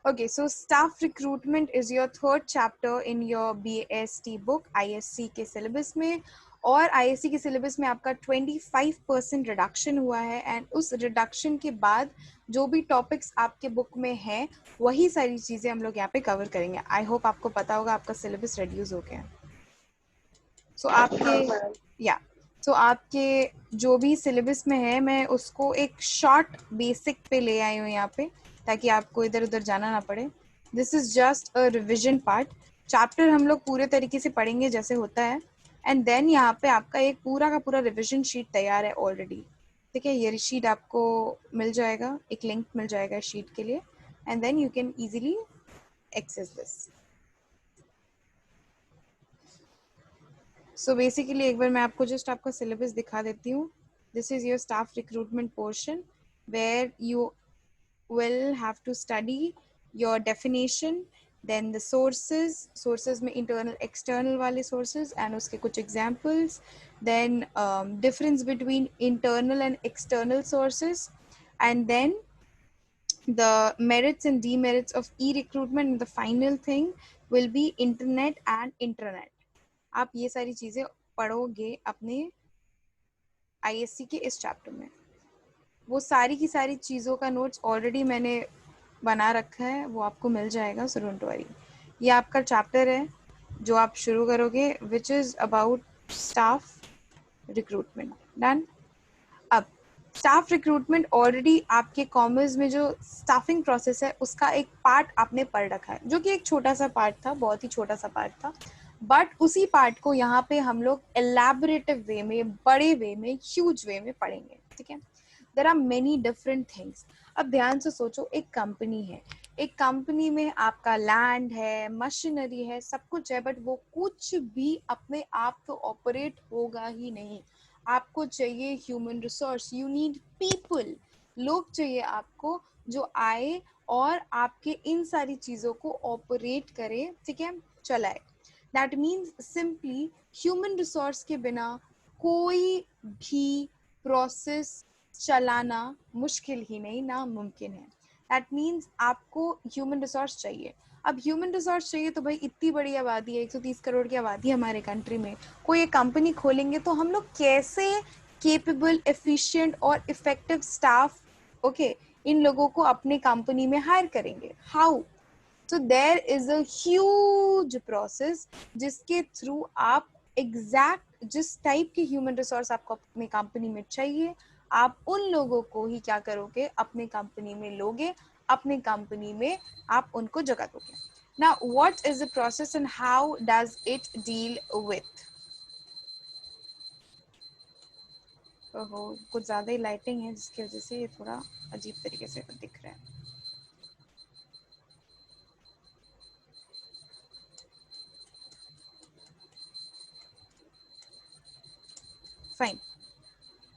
Okay, so staff recruitment is your third chapter in your BST book ISC के syllabus में, और ISC के syllabus में आपका 25% रिडक्शन हुआ है, एंड उस रिडक्शन के बाद जो भी टॉपिक्स आपके बुक में हैं वही सारी चीज़ें हम लोग यहाँ पे कवर करेंगे. आई होप आपको पता होगा आपका सिलेबस रिड्यूस हो गया. सो आपके या सो आपके जो भी सिलेबस में है मैं उसको एक शॉर्ट बेसिक पे ले आई हूँ यहाँ पे, ताकि आपको इधर उधर जाना ना पड़े. This is just a revision part. Chapter हम लोग पूरे तरीके से पढ़ेंगे जैसे होता है, एंड देन यहाँ पे आपका एक पूरा का पूरा रिविजन शीट तैयार है ऑलरेडी. ठीक है, ये शीट आपको मिल जाएगा, एक लिंक मिल जाएगा शीट के लिए, and then you can easily access this. So basically एक बार मैं आपको जस्ट आपका सिलेबस दिखा देती हूँ. This is your staff recruitment portion where you will have to study your definition, then the sources में internal external वाले sources and उसके कुछ examples, then difference between internal and external sources, and then the merits and demerits of e-recruitment, and the final thing will be internet and intranet. आप ये सारी चीज़ें पढ़ोगे अपने ISC के इस चैप्टर में. वो सारी की सारी चीज़ों का नोट्स ऑलरेडी मैंने बना रखा है, वो आपको मिल जाएगा, सो डोंट वरी. ये आपका चैप्टर है जो आप शुरू करोगे, which is about staff recruitment. Done. अब स्टाफ रिक्रूटमेंट ऑलरेडी आपके कॉमर्स में जो स्टाफिंग प्रोसेस है उसका एक पार्ट आपने पढ़ रखा है, जो कि एक छोटा सा पार्ट था, बहुत ही छोटा सा पार्ट था, बट उसी पार्ट को यहाँ पे हम लोग एलैबोरेटिव वे में, बड़े वे में, ह्यूज वे में पढ़ेंगे. ठीक है. There are many different things. अब ध्यान से सोचो, एक कंपनी है, एक कंपनी में आपका लैंड है, मशीनरी है, सब कुछ है, बट वो कुछ भी अपने आप तो ऑपरेट होगा ही नहीं. आपको चाहिए human resource, you need people. लोग चाहिए आपको जो आए और आपके इन सारी चीज़ों को ऑपरेट करे, ठीक है, चलाए. That means simply human resource के बिना कोई भी प्रोसेस चलाना मुश्किल ही नहीं, नामुमकिन है. दैट मीन्स आपको ह्यूमन रिसोर्स चाहिए. अब ह्यूमन रिसोर्स चाहिए तो भाई इतनी बड़ी आबादी है, 130 करोड़ की आबादी है हमारे कंट्री में, कोई एक कंपनी खोलेंगे तो हम लोग कैसे केपेबल, एफिशिएंट और इफेक्टिव स्टाफ, ओके, इन लोगों को अपने कंपनी में हायर करेंगे? How? So there is a huge process जिसके थ्रू आप एग्जैक्ट जिस टाइप के ह्यूमन रिसोर्स आपको अपनी कंपनी में चाहिए, आप उन लोगों को ही क्या करोगे, अपने कंपनी में लोगे, अपने कंपनी में आप उनको जगह दोगे. Now, what is the process and how does it deal with? ओहो, कुछ ज़्यादा ही लाइटिंग है जिसकी वजह से ये थोड़ा अजीब तरीके से दिख रहा है. फाइन.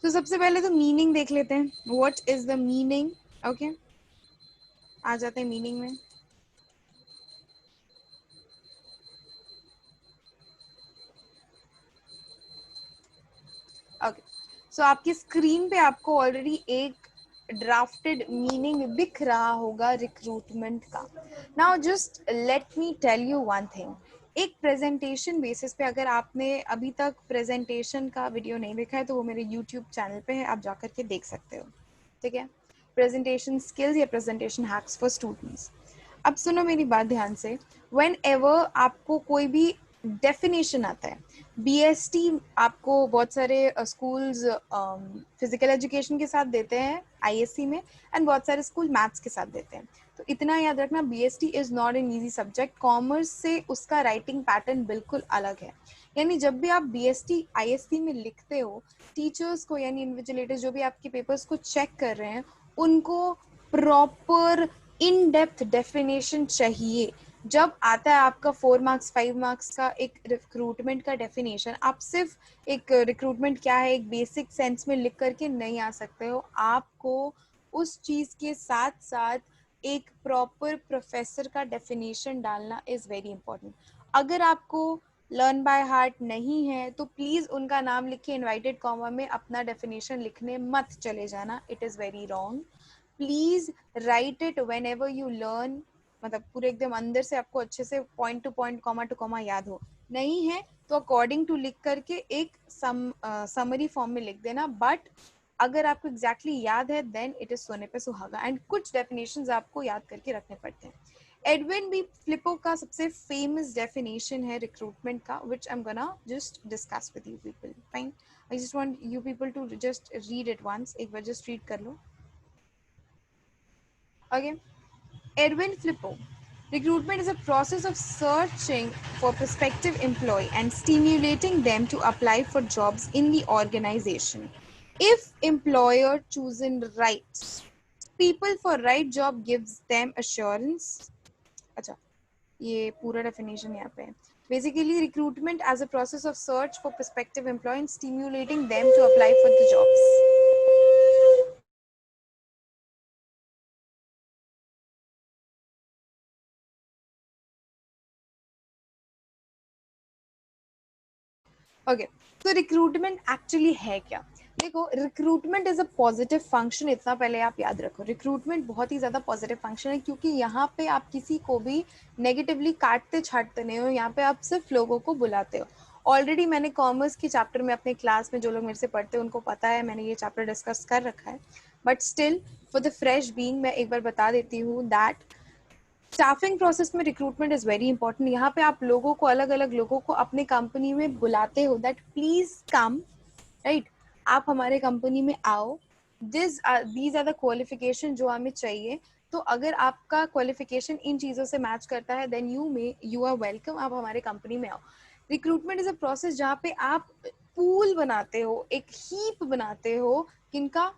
तो सबसे पहले तो मीनिंग देख लेते हैं. What is the meaning? Okay, आ जाते हैं मीनिंग में. ओके, सो आपकी स्क्रीन पे आपको ऑलरेडी एक ड्राफ्टेड मीनिंग दिख रहा होगा रिक्रूटमेंट का. Now just let me tell you one thing. एक प्रेजेंटेशन बेसिस पे, अगर आपने अभी तक प्रेजेंटेशन का वीडियो नहीं देखा है तो वो मेरे यूट्यूब चैनल पे है, आप जाकर के देख सकते हो. ठीक है, प्रेजेंटेशन स्किल्स या प्रेजेंटेशन हैक्स फॉर स्टूडेंट्स. अब सुनो मेरी बात ध्यान से. व्हेन एवर आपको कोई भी डेफिनेशन आता है, बीएसटी आपको बहुत सारे स्कूल्स फिजिकल एजुकेशन के साथ देते हैं आईएससी में, एंड बहुत सारे स्कूल मैथ्स के साथ देते हैं. तो इतना याद रखना, BST is not an easy subject. Commerce से उसका राइटिंग पैटर्न बिल्कुल अलग है. यानी जब भी आप बीएसटी आईएससी में लिखते हो, टीचर्स को यानी इन्विजिलेटर्स जो भी आपके पेपर्स को चेक कर रहे हैं, उनको प्रॉपर इन डेप्थ डेफिनेशन चाहिए. जब आता है आपका 4 मार्क्स 5 मार्क्स का एक रिक्रूटमेंट का डेफिनेशन, आप सिर्फ एक रिक्रूटमेंट क्या है एक बेसिक सेंस में लिख करके नहीं आ सकते हो. आपको उस चीज़ के साथ साथ एक प्रॉपर प्रोफेसर का डेफिनेशन डालना इज़ वेरी इंपॉर्टेंट. अगर आपको लर्न बाय हार्ट नहीं है तो प्लीज़ उनका नाम लिख के इन्वाइटेड कॉमा में अपना डेफिनेशन लिखने मत चले जाना. It is very wrong. Please write it whenever you learn मतलब पूरे एकदम अंदर से आपको अच्छे से point two point comma two comma याद हो, नहीं है तो अकॉर्डिंग टू लिख करके एक समरी फॉर्म में लिख देना, बट अगर आपको एग्जैक्टली याद है देन इट इज सोने पे सुहागा। एंड कुछ डेफिनेशंस आपको याद करके रखने पड़ते हैं। एडविन बी फ्लिपो का सबसे फेमस डेफिनेशन है रिक्रूटमेंट का, which I am gonna just discuss with you people. Fine, I just want you people to just read it once, एक बार जस्ट रीड कर लो। Okay, Edwin Flippo. Recruitment is a process of searching for prospective employee and stimulating them to apply for jobs in the organization. If employer chosen right people for right job gives them assurance. अच्छा, ये पूरा definition यहाँ पे है. Basically, recruitment as a process of search for prospective employee and stimulating them to apply for the jobs. Okay, तो recruitment actually है क्या? देखो, recruitment is a positive function, इतना पहले आप याद रखो। रिक्रूटमेंट बहुत ही ज्यादा पॉजिटिव फंक्शन है, क्योंकि यहाँ पे आप किसी को भी नेगेटिवली काटते छाटते नहीं हो, यहाँ पे आप सिर्फ लोगों को बुलाते हो। ऑलरेडी मैंने कॉमर्स के चैप्टर में अपने क्लास में, जो लोग मेरे से पढ़ते हैं उनको पता है, मैंने ये चैप्टर डिस्कस कर रखा है, but still for the fresh being मैं एक बार बता देती हूँ दैट स्टाफिंग प्रोसेस में रिक्रूटमेंट इज वेरी इंपॉर्टेंट। यहाँ पे आप लोगों को, अलग अलग लोगों को अपने कंपनी में बुलाते हो, दैट प्लीज कम, राइट, आप हमारे कंपनी में आओ, दीज आर द क्वालिफिकेशन जो हमें चाहिए। तो अगर आपका क्वालिफिकेशन इन चीजों से मैच करता है देन यू आर वेलकम, आप हमारे कंपनी में आओ। रिक्रूटमेंट इज अ प्रोसेस जहाँ पे आप पूल बनाते हो, एक हीप बनाते हो, किनका?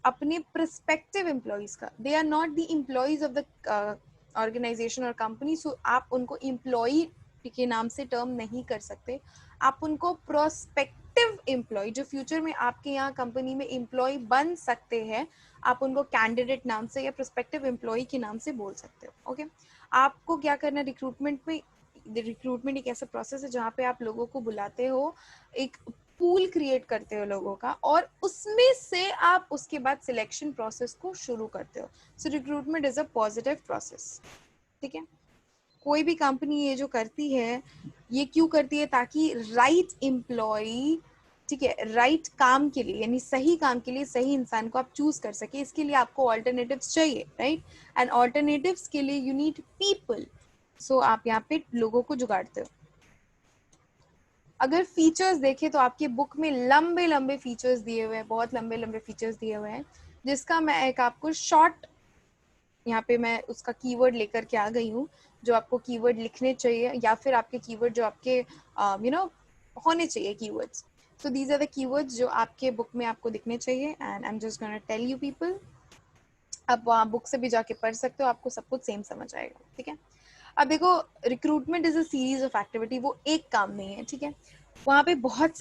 अपने प्रोस्पेक्टिव एम्प्लॉयज का। They are not the employees of the organisation और कंपनी, सो आप उनको एम्प्लॉय के नाम से टर्म नहीं कर सकते, आप उनको प्रोस्पेक्टिव एम्प्लॉय, जो फ्यूचर में आपके यहाँ कंपनी में एम्प्लॉय बन सकते हैं, आप उनको कैंडिडेट नाम से या प्रोस्पेक्टिव एम्प्लॉय के नाम से बोल सकते हो। ओके, आपको क्या करना है रिक्रूटमेंट में? रिक्रूटमेंट एक ऐसा प्रोसेस है जहाँ पे आप लोगों को बुलाते हो, एक पूल क्रिएट करते हो लोगों का, और उसमें से आप उसके बाद सिलेक्शन प्रोसेस को शुरू करते हो। So recruitment is a positive process, ठीक है। कोई भी कंपनी ये जो करती है, ये क्यों करती है? ताकि राइट एम्प्लॉय, ठीक है, राइट काम के लिए, यानी सही काम के लिए सही इंसान को आप चूज कर सके। इसके लिए आपको ऑल्टरनेटिव्स चाहिए, राइट, एंड ऑल्टरनेटिव्स के लिए यू नीड पीपल। सो आप यहाँ पे लोगों को जुगाड़ते हो। अगर फीचर्स देखें तो आपके बुक में लंबे लंबे फीचर्स दिए हुए हैं, बहुत लंबे लंबे फीचर्स दिए हुए हैं, जिसका मैं एक आपको शॉर्ट यहाँ पे मैं उसका कीवर्ड लेकर के आ गई हूँ, जो आपको कीवर्ड लिखने चाहिए, या फिर आपके कीवर्ड जो आपके होने चाहिए keywords. So these are the keywords जो आपके बुक में आपको दिखने चाहिए, and I am just gonna tell you people. आप वहाँ बुक से भी जाके पढ़ सकते हो, आपको सब कुछ सेम समझ आएगा, ठीक है। अब देखो, recruitment is a series of activity, वो एक काम नहीं है, ठीक है। वहाँ पे बहुत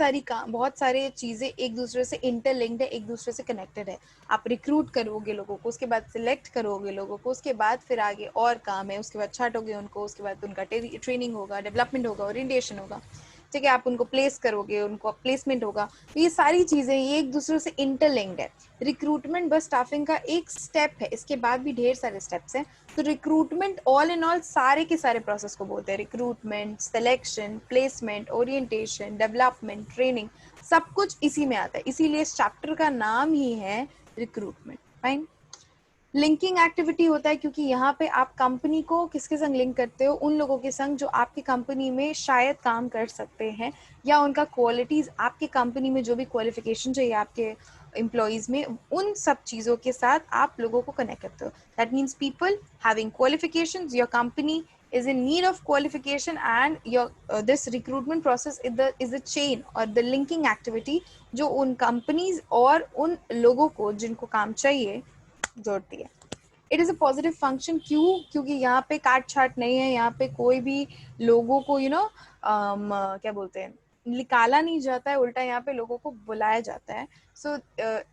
सारे चीजें एक दूसरे से इंटरलिंक्ड है, एक दूसरे से कनेक्टेड है। आप रिक्रूट करोगे लोगों को, उसके बाद सिलेक्ट करोगे लोगों को, उसके बाद फिर आगे और काम है, उसके बाद छाटोगे उनको, उसके बाद उनका ट्रेनिंग होगा, डेवलपमेंट होगा, ओरिएंटेशन होगा, ठीक है, आप उनको प्लेस करोगे, उनको प्लेसमेंट होगा। तो ये सारी चीजें ये एक दूसरे से इंटरलिंक्ड है। रिक्रूटमेंट बस स्टाफिंग का एक स्टेप है, इसके बाद भी ढेर सारे स्टेप्स हैं। तो रिक्रूटमेंट ऑल इन ऑल सारे के सारे प्रोसेस को बोलते हैं। Recruitment, selection, placement, orientation, development, training, सब कुछ इसी में आता है, इसीलिए इस चैप्टर का नाम ही है रिक्रूटमेंट। फाइन। लिंकिंग एक्टिविटी होता है, क्योंकि यहाँ पे आप कंपनी को किसके संग लिंक करते हो? उन लोगों के संग जो आपकी कंपनी में शायद काम कर सकते हैं, या उनका क्वालिटीज, आपके कंपनी में जो भी क्वालिफिकेशन चाहिए आपके एम्प्लॉयज में, उन सब चीजों के साथ आप लोगों को कनेक्ट करते हो। That means people having qualifications, your company is in need of qualification, and your this recruitment process is the chain or the linking activity जो उन companies और उन लोगों को जिनको काम चाहिए जोड़ती है। It is a positive function, क्यों? क्योंकि यहाँ पे काट छाट नहीं है, यहाँ पे कोई भी लोगों को क्या बोलते हैं, निकाला नहीं जाता है, उल्टा यहाँ पे लोगों को बुलाया जाता है। So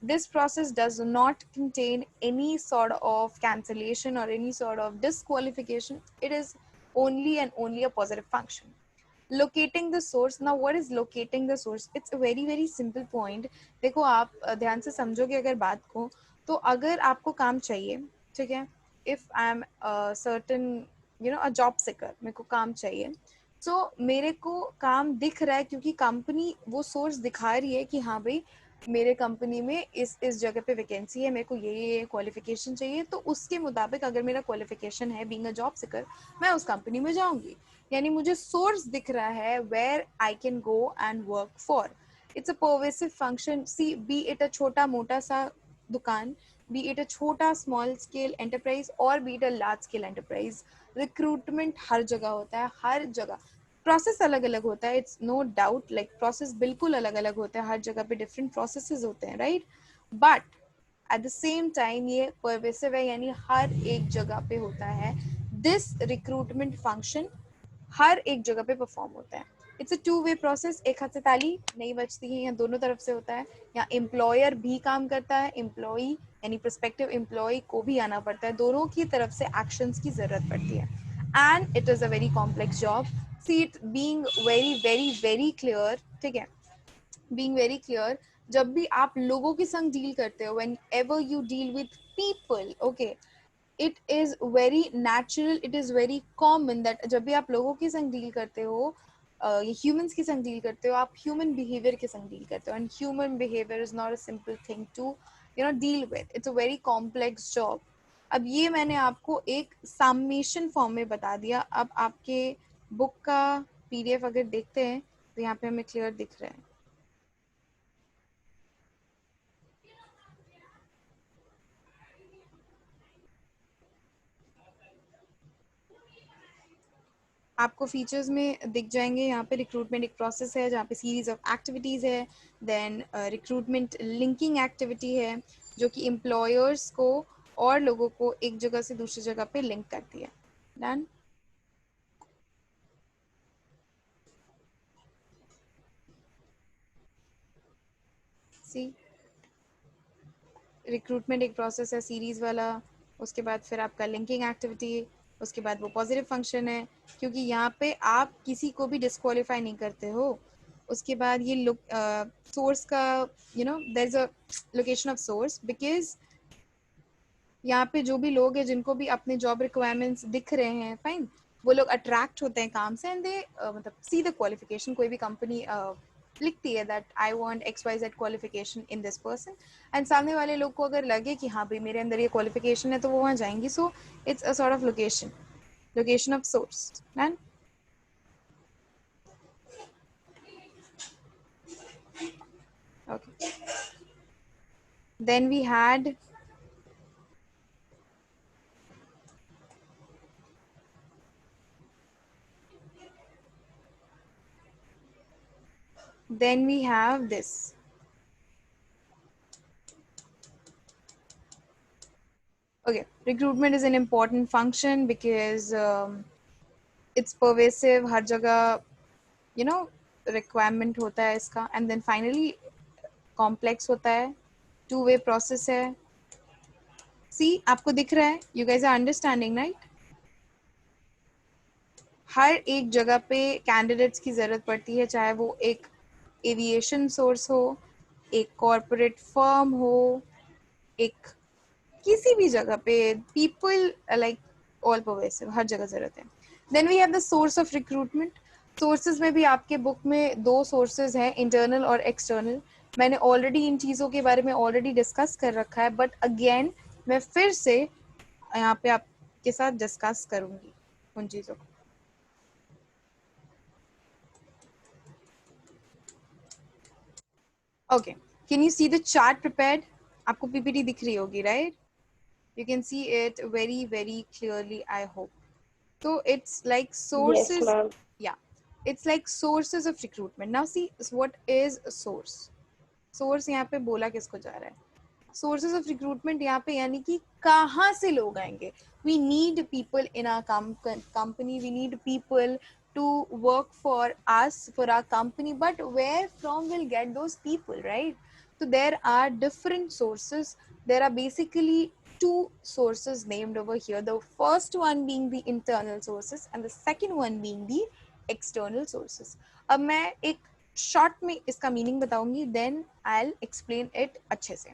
this process does not contain any sort of cancellation और any sort of disqualification. It is only and only a positive function. Locating the source, now what is locating the source? It's a very very simple point. देखो, आप ध्यान से समझोगे अगर बात को, तो अगर आपको काम चाहिए, ठीक है, if I am certain a job seeker, मेरे को काम चाहिए. सो मेरे को काम दिख रहा है क्योंकि कंपनी वो सोर्स दिखा रही है कि हाँ भाई मेरे कंपनी में इस जगह पे वैकेंसी है, मेरे को ये क्वालिफिकेशन चाहिए, तो उसके मुताबिक अगर मेरा क्वालिफिकेशन है बीइंग अ जॉब सीकर, मैं उस कंपनी में जाऊंगी. यानी मुझे सोर्स दिख रहा है where I can go and work for. It's a pervasive function. See be it a छोटा मोटा सा दुकान, बी इट अ छोटा स्मॉल स्केल एंटरप्राइज और be it a large scale enterprise, recruitment हर जगह होता है, हर जगह. प्रोसेस अलग अलग होता है, it's no doubt, like process बिल्कुल अलग अलग होता है, हर जगह पे डिफरेंट प्रोसेसेस होते हैं, right. But at the same time ये परवेसिव है, यानी हर एक जगह पे होता है. दिस रिक्रूटमेंट फंक्शन हर एक जगह पे परफॉर्म होता है. It's a two way process. एक हाथ से ताली नहीं बजती है, यहाँ दोनों तरफ से होता है. यहाँ एम्प्लॉयर भी काम करता है, एम्प्लॉई यानी प्रोस्पेक्टिव एम्प्लॉय को भी आना पड़ता है, दोनों की तरफ से एक्शंस की जरूरत पड़ती है. And it is a very complex job. See it being very very very clear, ठीक है, बीइंग वेरी क्लियर. जब भी आप लोगों के संग डील करते हो, when ever you deal with people, okay, it is very natural, it is very common that जब भी आप लोगों के संग डील करते हो, ह्यूमंस के संग डील करते हो, आप ह्यूमन बिहेवियर के संग डील करते हो. And human behaviour is not a simple thing to deal with. It's a very complex job. अब ये मैंने आपको एक सामेशन फॉर्म में बता दिया. अब आपके बुक का पीडीएफ अगर देखते हैं तो यहाँ पे हमें क्लियर दिख रहा है. आपको फीचर्स में दिख जाएंगे. यहाँ पे रिक्रूटमेंट एक प्रोसेस है जहाँ पे सीरीज ऑफ एक्टिविटीज़ है. देन रिक्रूटमेंट लिंकिंग एक्टिविटी है जो कि एम्प्लॉयर्स को और लोगों को एक जगह से दूसरी जगह पे लिंक करती है. डन. सी रिक्रूटमेंट एक प्रोसेस है सीरीज वाला. उसके बाद फिर आपका लिंकिंग एक्टिविटी, उसके बाद वो पॉजिटिव फंक्शन है क्योंकि यहाँ पे आप किसी को भी डिस्क्वालीफाई नहीं करते हो. उसके बाद ये सोर्स का there is a location of source because यहाँ पे जो भी लोग हैं जिनको भी अपने जॉब रिक्वायरमेंट्स दिख रहे हैं, फाइन, वो लोग अट्रैक्ट होते हैं काम से. एंड दे मतलब सी द क्वालिफिकेशन. कोई भी कंपनी लिखती है that I want X Y Z qualification in this person, and सामने वाले लोग को अगर लगे कि हाँ भाई मेरे अंदर ये क्वालिफिकेशन है तो वो वहाँ जाएंगी. So it's a sort of location of source. And okay, then we had then we have this. Okay, recruitment is an important function because it's pervasive, हर जगह रिक्वायरमेंट होता है इसका. एंड देन फाइनली कॉम्प्लेक्स होता है, two way process है. सी आपको दिख रहा है, you guys are understanding right. हर एक जगह पे कैंडिडेट्स की ज़रूरत पड़ती है, चाहे वो एक एविएशन सोर्स हो, एक कॉरपोरेट फर्म हो, एक किसी भी जगह पे पीपल लाइक ऑल परवेसिव, हर जगह ज़रूरत है. Then we have the source of recruitment. Sources में भी आपके बुक में दो सोर्सेज हैं, इंटरनल और एक्सटर्नल. मैंने ऑलरेडी इन चीज़ों के बारे में ऑलरेडी डिस्कस कर रखा है, बट अगेन मैं फिर से यहाँ पे आपके साथ डिस्कस करूँगी उन चीज़ों को. Okay, can you see the chart prepared? आपको पीपीटी दिख रही होगी right? You can see it very very clearly, I hope. So it's like Yes, sources. ma'am. Yeah, it's like sources of recruitment. Now see what is a source. Source यहाँ पे बोला किसको जा रहा है? Sources of recruitment यहाँ पे यानी कि कहाँ से लोग आएंगे. We need people in our company. We need people to work for us, for our company. But where from will get those people, right? So there are different sources. There are basically two sources named over here. The first one being the internal sources and the second one being the external sources. अब मैं एक short में इसका meaning बताऊंगी, then I will explain it अच्छे से.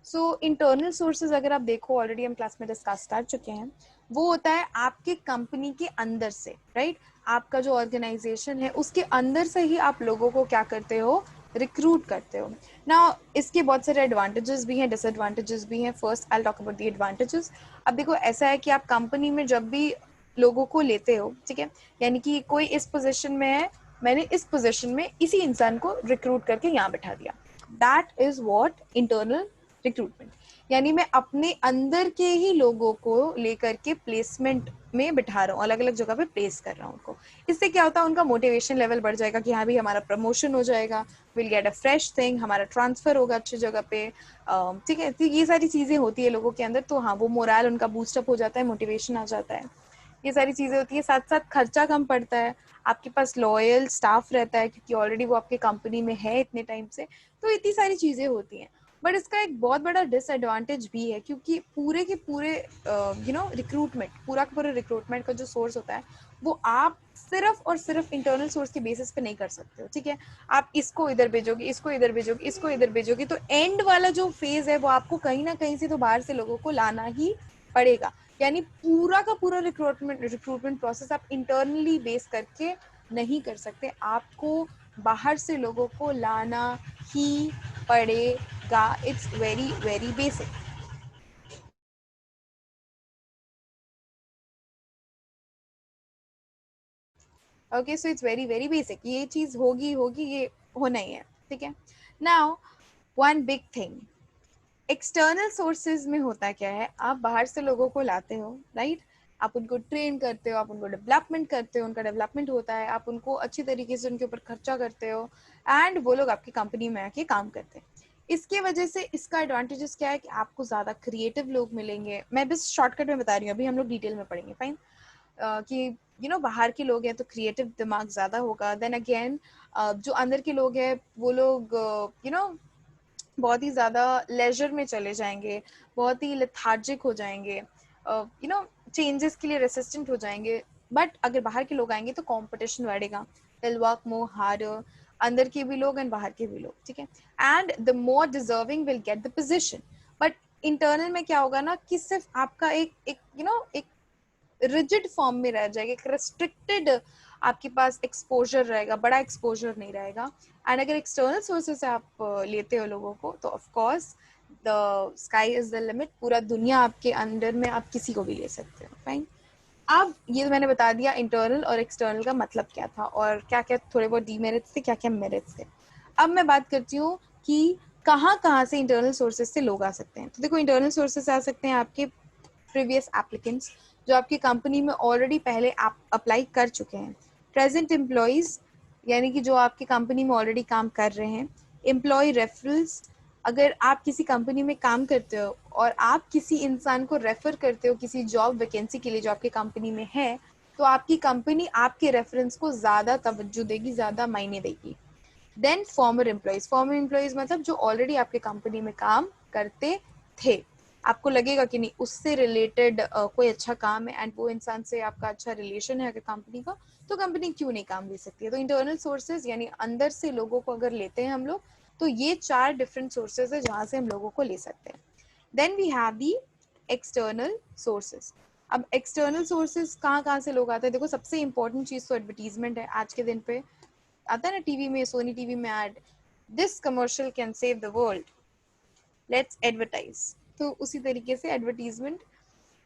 So internal sources अगर आप देखो, ऑलरेडी हम क्लास में डिस्कस कर चुके हैं. वो होता है आपके कंपनी के अंदर से, राइट? आपका जो ऑर्गेनाइजेशन है उसके अंदर से ही आप लोगों को क्या करते हो, रिक्रूट करते हो ना। इसके बहुत सारे एडवांटेजेस भी हैं, डिसएडवांटेजेस भी हैं। First I talk about the advantages. अब देखो ऐसा है कि आप कंपनी में जब भी लोगों को लेते हो, ठीक है, यानी कि कोई इस पोजीशन में है, मैंने इस पोजीशन में इसी इंसान को रिक्रूट करके यहाँ बैठा दिया, that is what internal recruitment. यानी मैं अपने अंदर के ही लोगों को लेकर के प्लेसमेंट में बिठा रहा हूँ, अलग अलग जगह पे प्लेस कर रहा हूँ उनको। इससे क्या होता है, उनका मोटिवेशन लेवल बढ़ जाएगा कि हाँ भी हमारा प्रमोशन हो जाएगा, will get a fresh thing, हमारा ट्रांसफर होगा अच्छी जगह पे, ठीक है। तो ये सारी चीजें होती है लोगों के अंदर, तो हाँ वो मोरल उनका बूस्टअप हो जाता है, मोटिवेशन आ जाता है, ये सारी चीजें होती है। साथ साथ खर्चा कम पड़ता है, आपके पास लॉयल स्टाफ रहता है क्योंकि ऑलरेडी वो आपके कंपनी में है इतने टाइम से, तो इतनी सारी चीजें होती हैं। बट इसका एक बहुत बड़ा डिसएडवांटेज भी है क्योंकि पूरे के पूरे रिक्रूटमेंट, पूरा का पूरा रिक्रूटमेंट का जो सोर्स होता है वो आप सिर्फ और सिर्फ इंटरनल सोर्स के बेसिस पे नहीं कर सकते हो, ठीक है। आप इसको इधर भेजोगे, इसको इधर भेजोगे, इसको इधर भेजोगे, तो एंड वाला जो फेज है वो आपको कहीं ना कहीं से तो बाहर से लोगों को लाना ही पड़ेगा। यानी पूरा का पूरा रिक्रूटमेंट प्रोसेस आप इंटरनली बेस करके नहीं कर सकते, आपको बाहर से लोगों को लाना ही पड़ेगा। It's very very basic. Okay, so it's very very basic, ये चीज होगी होगी, ये होना ही है, ठीक है। Now one big thing, external sources में होता क्या है, आप बाहर से लोगों को लाते हो, राइट? आप उनको ट्रेन करते हो, आप उनको डेवलपमेंट करते हो, उनका डेवलपमेंट होता है, आप उनको अच्छी तरीके से उनके ऊपर खर्चा करते हो, एंड वो लोग आपकी कंपनी में आके काम करते हैं। इसके वजह से इसका एडवांटेजेस क्या है कि आपको ज्यादा क्रिएटिव लोग मिलेंगे। मैं बस शॉर्टकट में बता रही हूँ, अभी हम लोग डिटेल में पढ़ेंगे, फाइन। कि बाहर के लोग हैं तो क्रिएटिव दिमाग ज्यादा होगा, देन अगेन जो अंदर के लोग हैं वो लोग बहुत ही ज़्यादा लेजर में चले जाएंगे, बहुत ही लेथार्जिक हो जाएंगे, चेंजेस के लिए रेसिस्टेंट हो जाएंगे। बट अगर बाहर के लोग आएंगे तो कंपटीशन बढ़ेगा, विल वर्क मोर हार्डर, अंदर के भी लोग एंड बाहर के भी लोग, ठीक है। And the more deserving will get the position. But internal में क्या होगा ना कि सिर्फ आपका एक एक एक रिजिड फॉर्म में रह जाएगा, एक रिस्ट्रिक्टेड आपके पास एक्सपोजर रहेगा, बड़ा एक्सपोजर नहीं रहेगा। एंड अगर एक्सटर्नल सोर्सेस से आप लेते हो लोगों को तो of course the sky is the limit, पूरा दुनिया आपके अंडर में, आप किसी को भी ले सकते हो, फाइन। अब ये तो मैंने बता दिया इंटरनल और एक्सटर्नल का मतलब क्या था और क्या क्या थोड़े बहुत डीमेरिट्स थे, क्या क्या मेरिट्स थे। अब मैं बात करती हूँ कि कहाँ कहाँ से इंटरनल सोर्सेज से लोग आ सकते हैं। तो देखो इंटरनल सोर्सेज से आ सकते हैं आपके प्रीवियस एप्लीकेंट्स, जो आपकी कंपनी में ऑलरेडी पहले अप्लाई कर चुके हैं। प्रेजेंट एम्प्लॉयज, यानी कि जो आपकी कंपनी में ऑलरेडी काम कर रहे हैं। एम्प्लॉय रेफरल्स, अगर आप किसी कंपनी में काम करते हो और आप किसी इंसान को रेफर करते हो किसी जॉब वैकेंसी के लिए जो आपकी कंपनी में है, तो आपकी कंपनी आपके रेफरेंस को ज़्यादा तवज्जो देगी, ज़्यादा मायने देगी। देन फॉर्मर एम्प्लॉयज मतलब जो ऑलरेडी आपके कंपनी में काम करते थे, आपको लगेगा कि नहीं उससे रिलेटेड कोई अच्छा काम है एंड वो इंसान से आपका अच्छा रिलेशन है अगर कंपनी का, तो कंपनी क्यों नहीं काम ले सकती है। तो इंटरनल सोर्सेज यानी अंदर से लोगों को अगर लेते हैं हम लोग, तो ये 4 डिफरेंट सोर्सेज है जहां से हम लोगों को ले सकते हैं। Then we have the external sources. अब एक्सटर्नल सोर्सेज कहाँ कहाँ से लोग आते हैं, देखो सबसे इंपॉर्टेंट चीज तो एडवर्टीजमेंट है आज के दिन पे। आता है ना टीवी में, सोनी टीवी में ad, this commercial can save the world, let's advertise. तो उसी तरीके से एडवर्टीजमेंट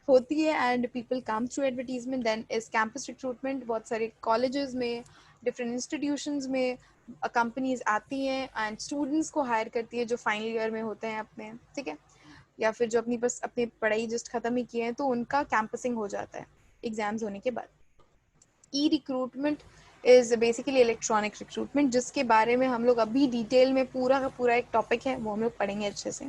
होती है and people come through advertisement. Then is campus recruitment, बहुत सारे कॉलेजेस में, डिफरेंट इंस्टीट्यूशंस में कंपनीज आती हैं एंड स्टूडेंट्स को हायर करती है जो फाइनल ईयर में होते हैं अपने, ठीक है, या फिर जो अपनी बस अपनी पढ़ाई जस्ट खत्म ही किए हैं, तो उनका कैंपसिंग हो जाता है एग्जाम्स होने के बाद। E recruitment is basically electronic recruitment, जिसके बारे में हम लोग अभी डिटेल में पूरा का पूरा एक टॉपिक है वो हम लोग पढ़ेंगे अच्छे से,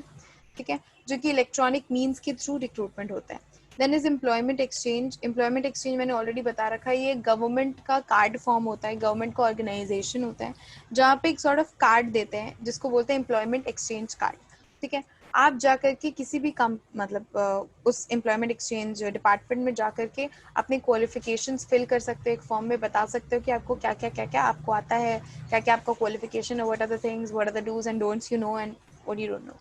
ठीक है, जो कि इलेक्ट्रॉनिक मीन्स के थ्रू रिक्रूटमेंट होता है। Then is employment exchange. Employment exchange मैंने ऑलरेडी बता रखा है, ये गवर्नमेंट का कार्ड फॉर्म होता है, गवर्नमेंट का ऑर्गेनाइजेशन होता है जहाँ पे एक सॉर्ट ऑफ कार्ड देते हैं जिसको बोलते हैं एम्प्लॉयमेंट एक्सचेंज कार्ड, ठीक है। आप जा करके किसी भी कम मतलब उस एम्प्लॉयमेंट एक्सचेंज डिपार्टमेंट में जा करके अपने क्वालिफिकेशंस फिल कर सकते हो, एक फॉर्म में बता सकते हो कि आपको क्या क्या आपको आता है, क्या क्या आपका क्वालिफिकेशन है, what are the things, what are the dos and don'ts you know and what you don't know.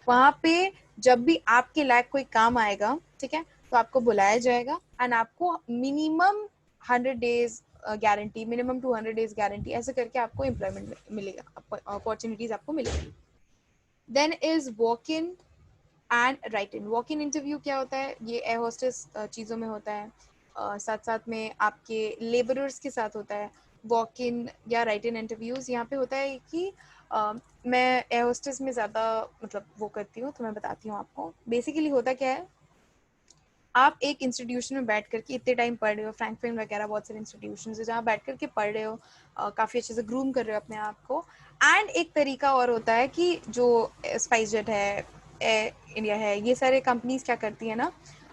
वहां पे जब भी आपके लायक कोई काम आएगा, ठीक है, तो आपको बुलाया जाएगा एंड आपको minimum 100 days guarantee, minimum 200 days guarantee, ऐसे करके आपको एम्प्लॉयमेंट मिलेगा, अपॉर्चुनिटीज आपको मिलेगी. Then is walk in and write in. Walk in interview क्या होता है? ये एयर होस्टेस चीज़ों में होता है, साथ साथ में आपके लेबरर्स के साथ होता है. वॉक इन या राइट इन इंटरव्यूज यहाँ पे होता है कि मैं एयर होस्टेस में ज़्यादा मतलब वो करती हूँ, तो मैं बताती हूँ आपको. बेसिकली होता क्या है, आप एक इंस्टीट्यूशन में बैठ करके इतने टाइम पढ़ रहे हो, फ्रैंकफर्ट वगैरह बहुत सारे इंस्टीट्यूशन है जहाँ बैठ करके पढ़ रहे हो, काफ़ी अच्छे से ग्रूम कर रहे हो अपने आप को. एंड एक तरीका और होता है कि जो स्पाइस जेट है, इंडिया है, ये सारे कंपनीज क्या करती है ना,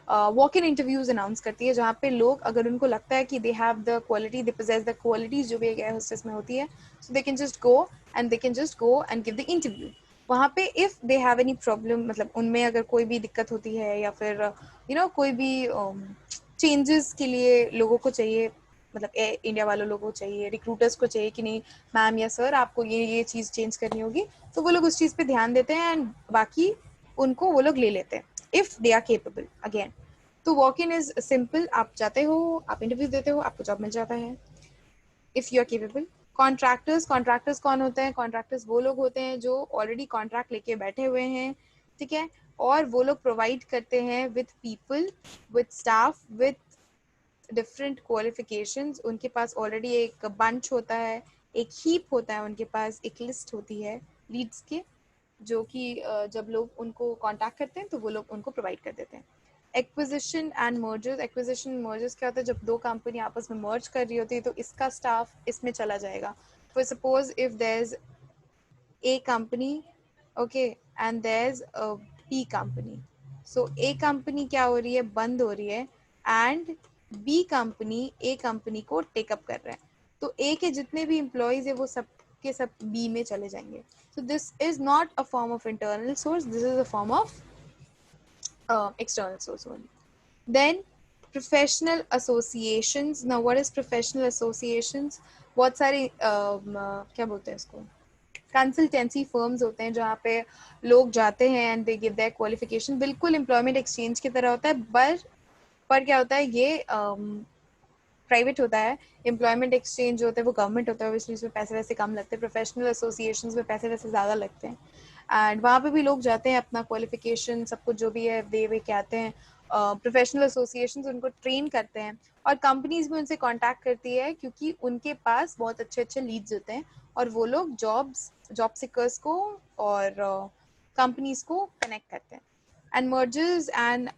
वॉक इन इंटरव्यूज अनाउंस करती है, जहाँ पे लोग अगर उनको लगता है कि they have the quality, they possess the qualities जो भी एक एयर होस्टेस में होती है, so they can just go and give the interview. वहाँ पे if they have any problem, मतलब उनमें अगर कोई भी दिक्कत होती है या फिर कोई भी चेंजेस के लिए लोगों को चाहिए, मतलब इंडिया वालों लोगों को चाहिए, रिक्रूटर्स को चाहिए कि नहीं मैम या सर आपको ये चीज़ चेंज करनी होगी, तो वो लोग उस चीज़ पे ध्यान देते हैं एंड बाकी उनको वो लोग ले लेते हैं if they are capable again. तो वॉक इन इज सिंपल, आप जाते हो, आप इंटरव्यू देते हो, आपको जॉब मिल जाता है if you are capable. Contractors कौन होते हैं? कॉन्ट्रैक्टर्स वो लोग होते हैं जो ऑलरेडी कॉन्ट्रैक्ट लेके बैठे हुए हैं, ठीक है, और वो लोग प्रोवाइड करते हैं with people, with staff, with different qualifications. उनके पास ऑलरेडी एक बंच होता है, एक हीप होता है, उनके पास एक लिस्ट होती है लीड्स के, जो कि जब लोग उनको कांटेक्ट करते हैं तो वो लोग उनको प्रोवाइड कर देते हैं. Acquisition and mergers. Acquisition mergers क्या होता है? जब दो कंपनी आपस में मर्ज कर रही होती है तो इसका स्टाफ इसमें चला जाएगा. For suppose if there is A company, okay, and there's a B company. So A company क्या हो रही है? बंद हो रही है, and B company A company को take up कर रहा है. तो A के जितने भी employees है वो सब के सब B में चले जाएंगे. So this is not a form of internal source. This is a form of external source only. Then professional associations. Now what is professional associations? बहुत सारे क्या बोलते हैं इसको, कंसल्टेंसी फर्म्स होते हैं जहाँ पे लोग जाते हैं and they give their qualification. बिल्कुल एम्प्लॉयमेंट एक्सचेंज की तरह होता है, पर क्या होता है, ये प्राइवेट होता है. एम्प्लॉयमेंट एक्सचेंज जो होता है वो गवर्नमेंट होता है, इसलिए इसमें पैसे वैसे कम लगते हैं. प्रोफेशनल एसोसिएशंस में पैसे वैसे ज़्यादा लगते हैं एंड वहाँ पे भी लोग जाते हैं, अपना क्वालिफिकेशन सब कुछ जो भी है दे वे के आते हैं. प्रोफेशनल एसोसिएशंस उनको ट्रेन करते हैं और कंपनीज भी उनसे कांटेक्ट करती है क्योंकि उनके पास बहुत अच्छे अच्छे लीड्स होते हैं और वो लोग जॉब सीकर्स को और कंपनीज को कनेक्ट करते हैं. एंड मर्जर्स एंड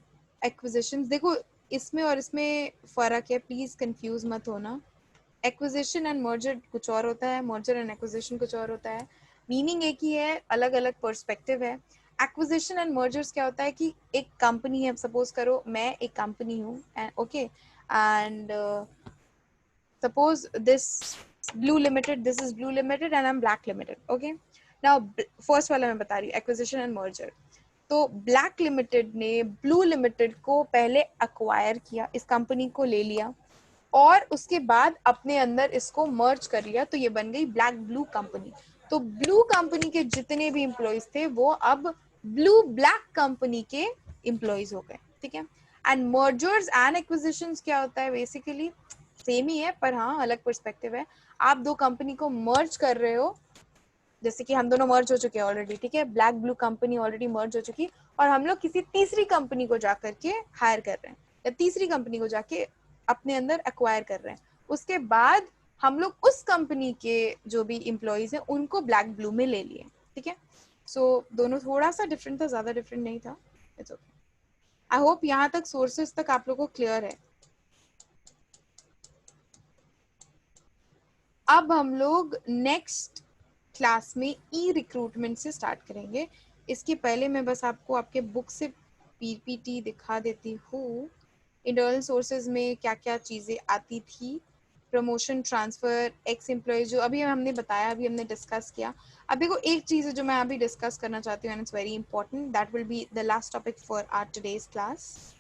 एक्विजिशंस, देखो इसमें और इसमें फ़र्क है, प्लीज़ कंफ्यूज मत होना. एक्विजिशन एंड मर्जर कुछ और होता है, मर्जर एंड एक्विजिशन कुछ और होता है. मीनिंग एक ही है, अलग अलग पर्सपेक्टिव है. एक्विजिशन एंड मर्जर्स क्या होता है कि एक कंपनी है, सपोज करो मैं एक कंपनी हूँ, okay, and suppose this is blue limited and I'm black limited. Okay, now first वाला मैं बता रही हूँ acquisition and merger. तो ब्लैक लिमिटेड ने ब्लू लिमिटेड को पहले अक्वायर किया, इस कंपनी को ले लिया और उसके बाद अपने अंदर इसको मर्ज कर लिया, तो ये बन गई ब्लैक ब्लू कंपनी. तो ब्लू कंपनी के जितने भी एम्प्लॉयज थे वो अब ब्लू ब्लैक कंपनी के एम्प्लॉयज हो गए, ठीक है. एंड मर्जर्स एंड एक्विजिशंस क्या होता है? बेसिकली सेम ही है पर हाँ अलग पर्सपेक्टिव है. आप दो कंपनी को मर्ज कर रहे हो, जैसे कि हम दोनों मर्ज हो चुके हैं ऑलरेडी, ठीक है, ब्लैक ब्लू कंपनी ऑलरेडी मर्ज हो चुकी, और हम लोग किसी तीसरी कंपनी को जाकर के हायर कर रहे हैं या तीसरी कंपनी को जाके अपने अंदर एक्वायर कर रहे हैं. उसके बाद हम लोग उस कंपनी के जो भी एम्प्लॉयज हैं उनको ब्लैक ब्लू में ले लिए, ठीक है. सो दोनों थोड़ा सा डिफरेंट था, ज्यादा डिफरेंट नहीं था. It's okay. आई होप यहाँ तक सोर्सेज तक आप लोगों को क्लियर है. अब हम लोग नेक्स्ट क्लास में ई रिक्रूटमेंट से स्टार्ट करेंगे. इसके पहले मैं बस आपको आपके बुक से पीपीटी दिखा देती हूँ. इंटरनल सोर्सेज में क्या क्या चीज़ें आती थी, प्रमोशन, ट्रांसफ़र, एक्स एम्प्लॉय, जो अभी हमने बताया, अभी हमने डिस्कस किया. अब देखो एक चीज़ है जो मैं अभी डिस्कस करना चाहती हूँ and it's very important, that will be the last topic for our today's class,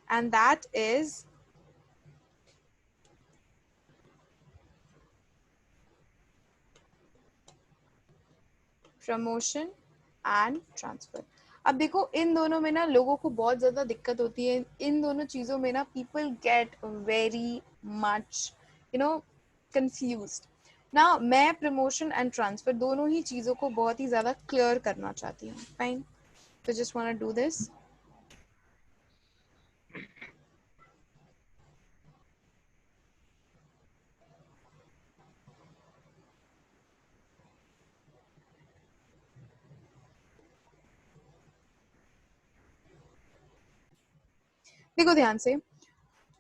and that is promotion and transfer. अब देखो इन दोनों में ना लोगों को बहुत ज़्यादा दिक्कत होती है, इन दोनों चीज़ों में ना people get very much confused ना। मैं प्रमोशन एंड ट्रांसफर दोनों ही चीज़ों को बहुत ही ज़्यादा क्लियर करना चाहती हूँ. फाइन, तो just want to do this. देखो ध्यान से,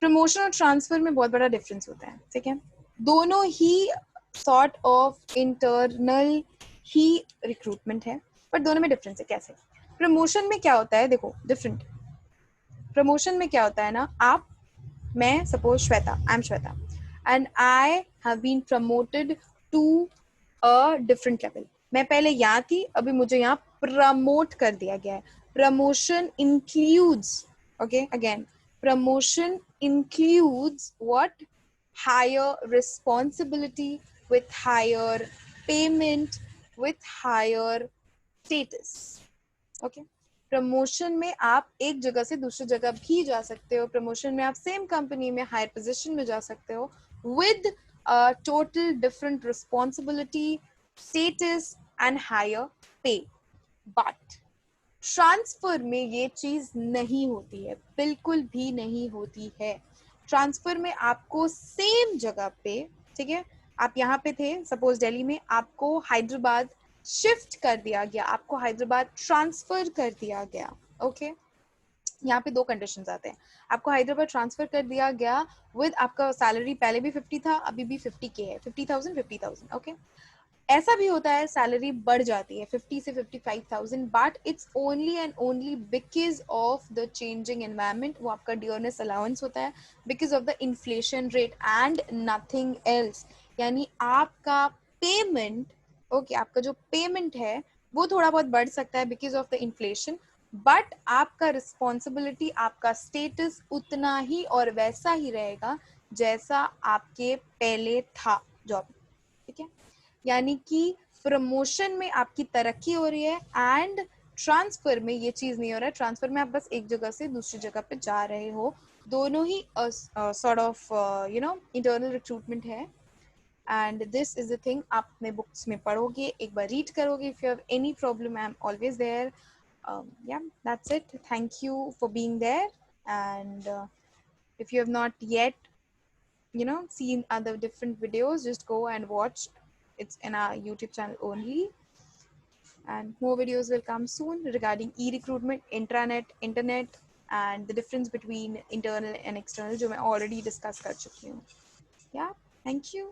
प्रमोशन और ट्रांसफर में बहुत बड़ा डिफरेंस होता है, ठीक है. दोनों ही सॉर्ट ऑफ इंटरनल ही रिक्रूटमेंट है, पर दोनों में डिफरेंस है. कैसे? प्रमोशन में क्या होता है, देखो डिफरेंट. प्रमोशन में क्या होता है ना, आप, मैं suppose Shweta, I am Shweta and I have been promoted to a different level. मैं पहले यहाँ थी, अभी मुझे यहाँ प्रमोट कर दिया गया है. Promotion includes, okay again, promotion includes what? Higher responsibility with higher payment, with higher status. Okay. Promotion में आप एक जगह से दूसरी जगह भी जा सकते हो. प्रमोशन में आप सेम कंपनी में हायर पोजीशन में जा सकते हो with total different responsibility, status and higher pay. But transfer में ये चीज नहीं होती है, बिल्कुल भी नहीं होती है. ट्रांसफर में आपको सेम जगह पे, ठीक है, आप यहाँ पे थे सपोज दिल्ली में, आपको हैदराबाद शिफ्ट कर दिया गया, आपको हैदराबाद ट्रांसफर कर दिया गया. ओके. यहाँ पे दो कंडीशंस आते हैं. आपको हैदराबाद ट्रांसफर कर दिया गया विद, आपका सैलरी पहले भी 50 था, अभी भी 50K है, 50,000. ओके. ऐसा भी होता है सैलरी बढ़ जाती है 50 से 55,000, but it's only and only because of the changing environment. वो आपका डियरनेस अलाउंस होता है because of the inflation rate and nothing else. यानी आपका पेमेंट, ओके, आपका जो पेमेंट है वो थोड़ा बहुत बढ़ सकता है because of the inflation, but आपका रिस्पॉन्सिबिलिटी, आपका स्टेटस उतना ही और वैसा ही रहेगा जैसा आपके पहले था जॉब. ठीक है. यानी कि प्रमोशन में आपकी तरक्की हो रही है एंड ट्रांसफर में ये चीज नहीं हो रहा है. ट्रांसफर में आप बस एक जगह से दूसरी जगह पे जा रहे हो. दोनों ही सॉर्ट ऑफ इंटरनल रिक्रूटमेंट है. And this is the thing, आप अपने बुक्स में पढ़ोगे, एक बार रीड करोगे. If you have any problem, I am always there. Yeah, that's it. Thank you for being there. And if you have not yet seen other different videos, just go and watch. It's in our YouTube channel only, and more videos will come soon regarding e-recruitment, intranet, internet, and the difference between internal and external, जो मैं already discuss कर चुकी हूँ. Yeah, thank you.